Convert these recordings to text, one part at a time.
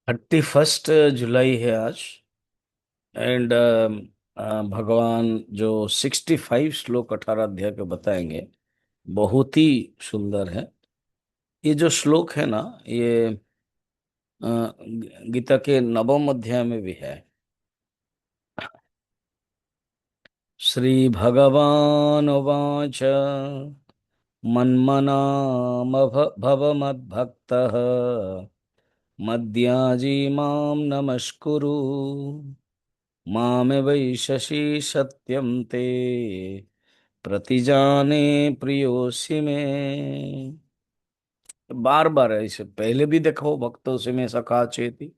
31 जुलाई है आज। एंड भगवान जो 65 श्लोक 18 अध्याय के बताएंगे, बहुत ही सुंदर है। ये जो श्लोक है ना, ये गीता के नवम अध्याय में भी है। श्री भगवान उवाच मन्मना भव मद्भक्तः मद्याजी मां नमस्कुरु मामे वैशसि सत्यम ते प्रतिजाने प्रियोसि में। बार बार है, इसे पहले भी देखो, भक्तों से में सखा चेती,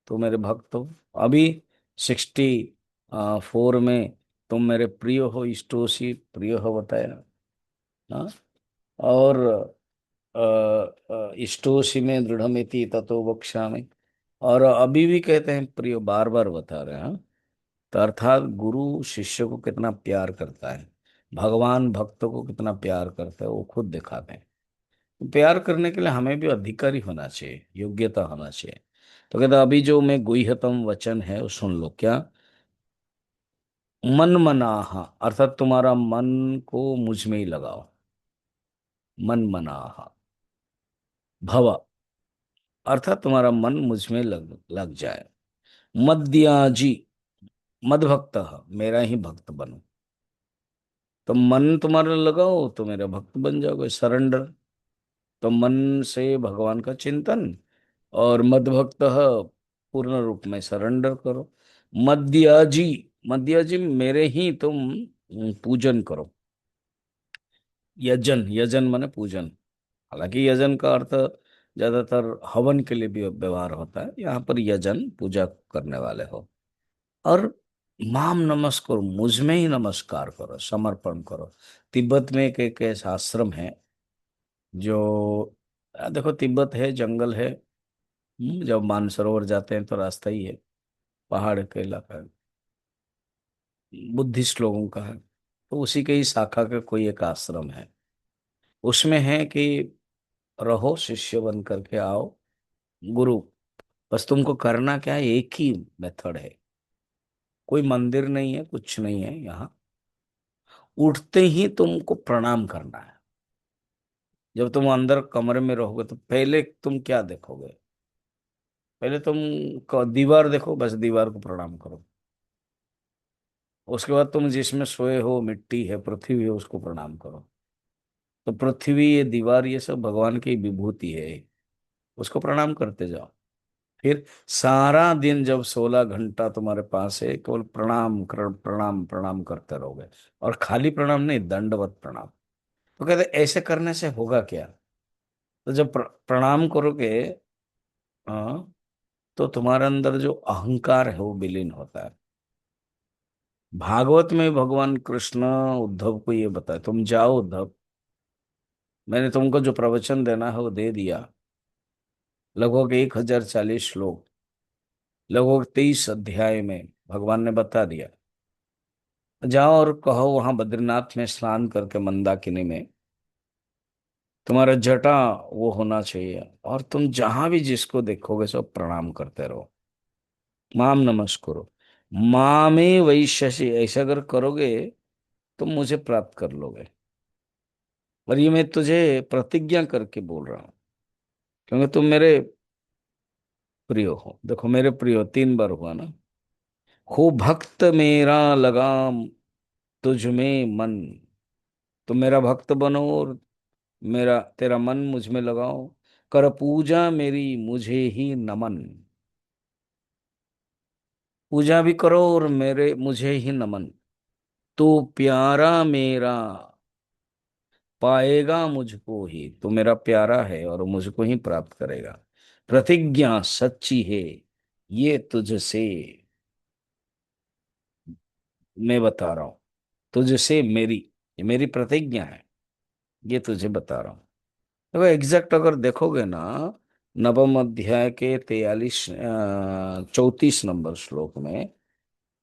तो मेरे भक्त हो। अभी 64 में तुम मेरे प्रिय हो, इष्टोसी प्रिय हो बताया। हाँ। और इष्टोसी में दृढ़मिति ततो वक्ष्यामि। और अभी भी कहते हैं प्रिय, बार बार बता रहे हैं। हाँ? तो अर्थात गुरु शिष्य को कितना प्यार करता है, भगवान भक्तों को कितना प्यार करता है, वो खुद दिखाते हैं। तो प्यार करने के लिए हमें भी अधिकारी होना चाहिए, योग्यता होना चाहिए। तो कहता अभी जो मैं गुह्यतम वचन है वो सुन लो क्या। मन मनाहा, अर्थात तुम्हारा मन को मुझ में ही लगाओ। मन मनाहा भव, अर्थात तुम्हारा मन मुझ में लग लग जाए। मद्याजी, मद भक्त, मेरा ही भक्त बनो। तो मन तुम्हारा लगाओ तो मेरा भक्त बन जाओगे। सरेंडर, तो मन से भगवान का चिंतन, और मद्भक्त पूर्ण रूप में सरेंडर करो। मद्याजी, मद्याजी मेरे ही तुम पूजन करो। यजन, यजन माने पूजन। हालांकि यजन का अर्थ ज्यादातर हवन के लिए भी व्यवहार होता है, यहाँ पर यजन पूजा करने वाले हो। और माम नमस्कार, मुझ में ही नमस्कार करो, समर्पण करो। तिब्बत में एक ऐसा आश्रम है जो देखो, तिब्बत है, जंगल है। जब मानसरोवर जाते हैं तो रास्ता ही है, पहाड़ का इलाका है, बुद्धिस्ट लोगों का है। तो उसी के ही शाखा का कोई एक आश्रम है। उसमें है कि रहो, शिष्य बन करके आओ गुरु। बस तुमको करना क्या है, एक ही मेथड है। कोई मंदिर नहीं है, कुछ नहीं है यहाँ। उठते ही तुमको प्रणाम करना है। जब तुम अंदर कमरे में रहोगे तो पहले तुम क्या देखोगे? पहले तुम दीवार देखो, बस दीवार को प्रणाम करो। उसके बाद तुम जिसमें सोए हो, मिट्टी है, पृथ्वी है, उसको प्रणाम करो। तो पृथ्वी, ये दीवार, ये सब भगवान की विभूति है, उसको प्रणाम करते जाओ। फिर सारा दिन जब 16 घंटा तुम्हारे पास है, केवल प्रणाम कर, प्रणाम प्रणाम करते रहोगे। और खाली प्रणाम नहीं, दंडवत प्रणाम। तो कहते ऐसे करने से होगा क्या? तो जब प्रणाम करोगे, हाँ, तो तुम्हारे अंदर जो अहंकार है वो विलीन होता है। भागवत में भगवान कृष्ण उद्धव को ये बताया, तुम जाओ उद्धव, मैंने तुमको जो प्रवचन देना है वो दे दिया। लगभग 1040 श्लोक, लगभग 23 अध्याय में भगवान ने बता दिया। जाओ और कहो वहां बद्रीनाथ में स्नान करके मंदाकिनी में तुम्हारा जटा वो होना चाहिए, और तुम जहां भी जिसको देखोगे सब प्रणाम करते रहो। माम नमस्कुरु मामे वैश्यसि, ऐसा अगर करोगे तुम मुझे प्राप्त कर लोगे। और ये मैं तुझे प्रतिज्ञा करके बोल रहा हूं, क्योंकि तुम मेरे प्रिय हो। देखो, मेरे प्रिय हो 3 बार हुआ ना। खूब भक्त मेरा लगाम तुझ में मन, तुम मेरा भक्त बनो और मेरा तेरा मन मुझ में लगाओ। कर पूजा मेरी मुझे ही नमन, पूजा भी करो और मेरे मुझे ही नमन। तू प्यारा मेरा पाएगा मुझको ही, तू मेरा प्यारा है और मुझको ही प्राप्त करेगा। प्रतिज्ञा सच्ची है ये तुझसे मैं बता रहा हूं, तुझसे मेरी, ये मेरी प्रतिज्ञा है, ये तुझे बता रहा हूं। देखो एग्जैक्ट अगर देखोगे ना, नवम अध्याय के 34 34 नंबर श्लोक में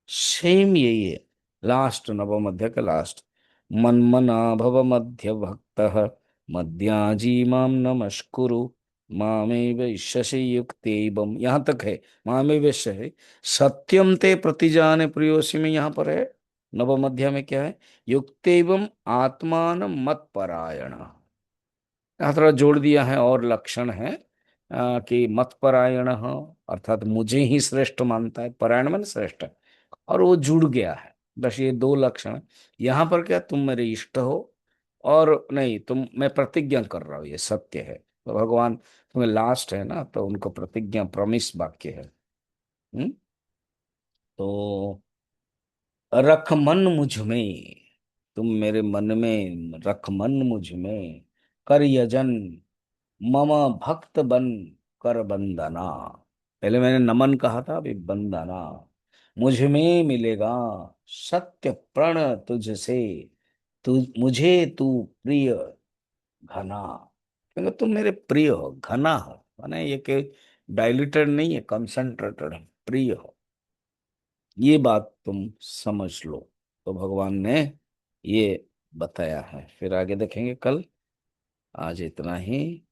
सेम यही है। लास्ट, नवम अध्याय का लास्ट, मन्मना भव मध्य भक्त मद्याजी माम नमस्कुरु मामेव इष्यसि युक्तेबम, यहां तक है। मामेव इष्यसि सत्यम ते प्रतिजाने प्रियोसी में यहां पर है। नवम अध्याय में क्या है? युक्तेबम आत्मान मत परायण, यहाँ थोड़ा जोड़ दिया है और लक्षण है कि मत परायण अर्थात मुझे ही श्रेष्ठ मानता है, परायण मन श्रेष्ठ है, और वो जुड़ गया है। बस ये दो लक्षण है। यहाँ पर क्या, तुम मेरे इष्ट हो, और नहीं तुम, मैं प्रतिज्ञा कर रहा हूँ, ये सत्य है। तो भगवान तुम्हें लास्ट है ना, तो उनको प्रतिज्ञा प्रॉमिस वाक्य है। तो रख मन मुझ में, तुम मेरे मन में रख मन मुझ में, कर यजन मम भक्त बन, कर बंदना। पहले मैंने नमन कहा था, अभी बंदना। मुझ में मिलेगा सत्य प्रण तुझसे, तू मुझे तू प्रिय घना, क्योंकि तुम मेरे प्रिय हो, घना हो, माने ये कि डाइल्यूटेड नहीं है, कंसंट्रेटेड है, प्रिय हो, ये बात तुम समझ लो। तो भगवान ने ये बताया है। फिर आगे देखेंगे कल। आज इतना ही।